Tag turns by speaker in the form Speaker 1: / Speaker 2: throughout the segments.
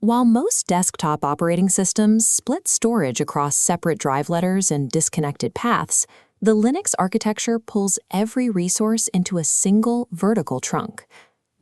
Speaker 1: While most desktop operating systems split storage across separate drive letters and disconnected paths, the Linux architecture pulls every resource into a single vertical trunk.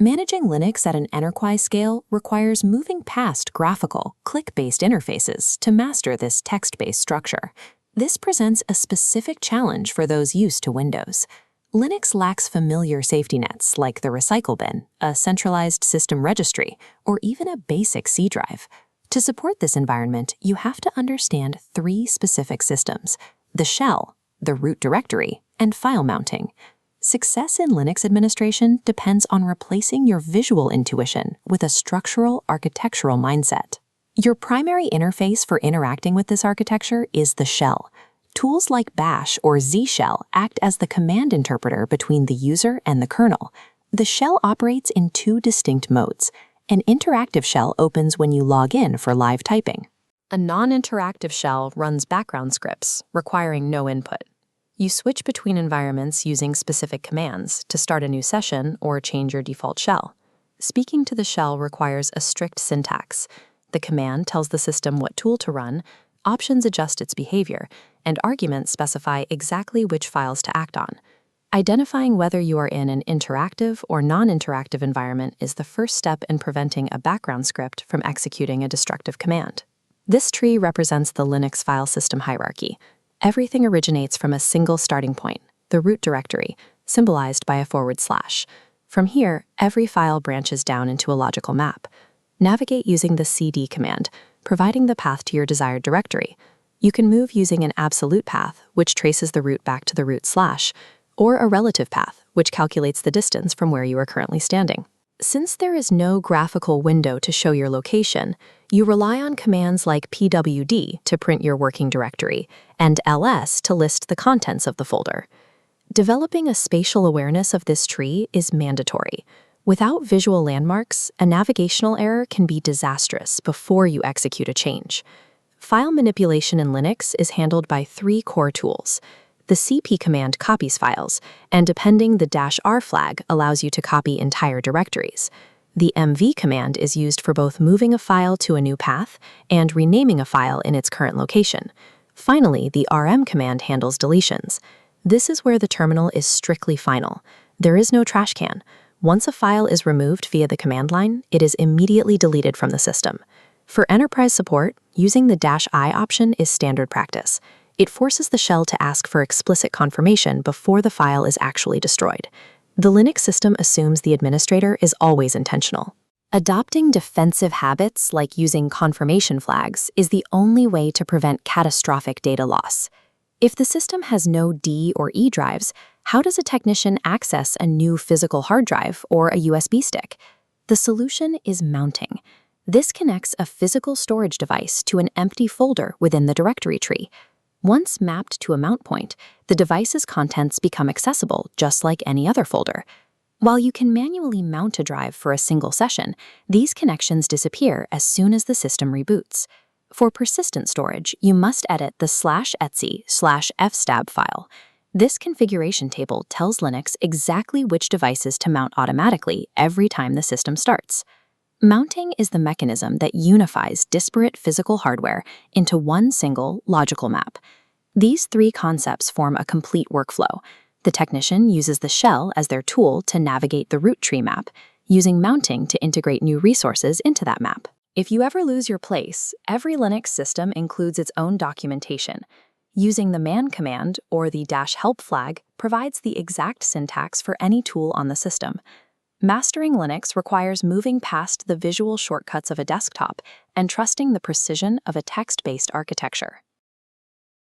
Speaker 1: Managing Linux at an enterprise scale requires moving past graphical, click-based interfaces to master this text-based structure. This presents a specific challenge for those used to Windows. Linux lacks familiar safety nets like the recycle bin, a centralized system registry, or even a basic C drive. To support this environment, you have to understand three specific systems: the shell, the root directory, and file mounting. Success in Linux administration depends on replacing your visual intuition with a structural architectural mindset. Your primary interface for interacting with this architecture is the shell. Tools like Bash or Z shell act as the command interpreter between the user and the kernel. The shell operates in two distinct modes. An interactive shell opens when you log in for live typing. A non-interactive shell runs background scripts, requiring no input. You switch between environments using specific commands to start a new session or change your default shell. Speaking to the shell requires a strict syntax. The command tells the system what tool to run, options adjust its behavior, and arguments specify exactly which files to act on. Identifying whether you are in an interactive or non-interactive environment is the first step in preventing a background script from executing a destructive command. This tree represents the Linux file system hierarchy. Everything originates from a single starting point, the root directory, symbolized by a /. From here, every file branches down into a logical map. Navigate using the cd command, providing the path to your desired directory. You can move using an absolute path, which traces the root back to the /, or a relative path, which calculates the distance from where you are currently standing. Since there is no graphical window to show your location, you rely on commands like pwd to print your working directory and ls to list the contents of the folder. Developing a spatial awareness of this tree is mandatory. Without visual landmarks, a navigational error can be disastrous before you execute a change. File manipulation in Linux is handled by three core tools. The cp command copies files, and appending the -r flag allows you to copy entire directories. The mv command is used for both moving a file to a new path and renaming a file in its current location. Finally, the rm command handles deletions. This is where the terminal is strictly final. There is no trash can. Once a file is removed via the command line, it is immediately deleted from the system. For enterprise support, using the -i option is standard practice. It forces the shell to ask for explicit confirmation before the file is actually destroyed. The Linux system assumes the administrator is always intentional. Adopting defensive habits like using confirmation flags is the only way to prevent catastrophic data loss. If the system has no D or E drives, how does a technician access a new physical hard drive or a USB stick? The solution is mounting. This connects a physical storage device to an empty folder within the directory tree. Once mapped to a mount point, the device's contents become accessible just like any other folder. While you can manually mount a drive for a single session, these connections disappear as soon as the system reboots. For persistent storage, you must edit the /etc/fstab file. This configuration table tells Linux exactly which devices to mount automatically every time the system starts. Mounting is the mechanism that unifies disparate physical hardware into one single logical map. These three concepts form a complete workflow. The technician uses the shell as their tool to navigate the root tree map, using mounting to integrate new resources into that map. If you ever lose your place, every Linux system includes its own documentation. Using the man command or the -help flag provides the exact syntax for any tool on the system. Mastering Linux requires moving past the visual shortcuts of a desktop and trusting the precision of a text-based architecture.